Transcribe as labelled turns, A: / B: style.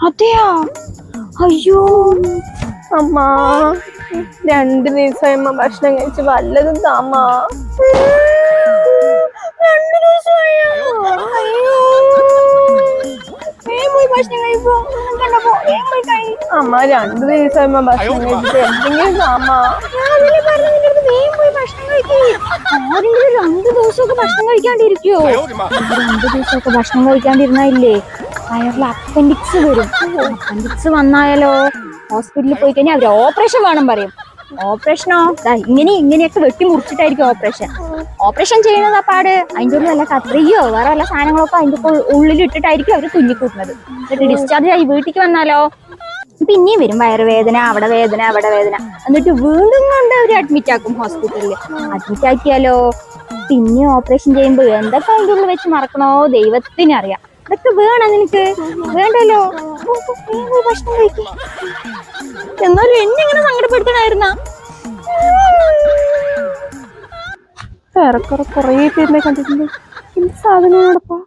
A: അതെയാ? അയ്യോ
B: അമ്മ 2 ദിവസമായി അമ്മ ഭക്ഷണം കഴിച്ച് വല്ലതും താമ്മ.
A: 2 ദിവസമായോ? അയ്യോ പോയി ഭക്ഷണം കഴിപ്പോ.
B: അമ്മ 2 ദിവസമായി അമ്മ ഭക്ഷണം കഴിച്ചിട്ട് എന്തെങ്കിലും താമ്മ.
A: ഞാനല്ലേ പറഞ്ഞു പോയി ഭക്ഷണം കഴിക്കേ. ആരെങ്കിലും 2 ദിവസമൊക്കെ ഭക്ഷണം കഴിക്കാണ്ടിരിക്കുവോ? 2 ദിവസമൊക്കെ ഭക്ഷണം കഴിക്കാണ്ടിരുന്നില്ലേ വയറിൽ അപ്പൻഡിക്സ് വരും. അപ്പൻഡിക്സ് വന്നായാലോ ഹോസ്പിറ്റലിൽ പോയി കഴിഞ്ഞാൽ അവര് ഓപ്പറേഷൻ വേണം പറയും. ഓപ്പറേഷനോ ഇങ്ങനെയൊക്കെ വെട്ടി മുറിച്ചിട്ടായിരിക്കും ഓപ്പറേഷൻ ചെയ്യുന്നത്. പാട് അതിൻ്റെ ഉള്ളിൽ വല്ല കത്രിയോ വേറെ വല്ല സാധനങ്ങളൊക്കെ അതിൻ്റെ ഉള്ളിൽ ഇട്ടിട്ടായിരിക്കും അവർ തുന്നിക്കൂട്ടുന്നത്. എന്നിട്ട് ഡിസ്ചാർജ് ആയി വീട്ടിലേക്ക് വന്നാലോ പിന്നെയും വരും വയറുവേദന, അവിടെ വേദന, അവിടെ വേദന. എന്നിട്ട് വീണ്ടും കൊണ്ട് അവർ അഡ്മിറ്റ് ആക്കും ഹോസ്പിറ്റലിൽ. അഡ്മിറ്റ് ആക്കിയാലോ പിന്നെ ഓപ്പറേഷൻ ചെയ്യുമ്പോൾ എന്തൊക്കെ അതിൻ്റെ ഉള്ളിൽ വെച്ച് മറക്കണോ ദൈവത്തിനറിയാം. ഇതൊക്കെ വേണം നിനക്ക്? വേണ്ടല്ലോ. ഭക്ഷണം കഴിക്കും. എന്നാലും എന്നെ ഇങ്ങനെ സങ്കടപ്പെടുത്തണായിരുന്ന
B: ഏറെക്കുറെ കുറേ പേരിനെ കണ്ടിട്ടുണ്ട്. എന്ത് സാധനമാണപ്പാ.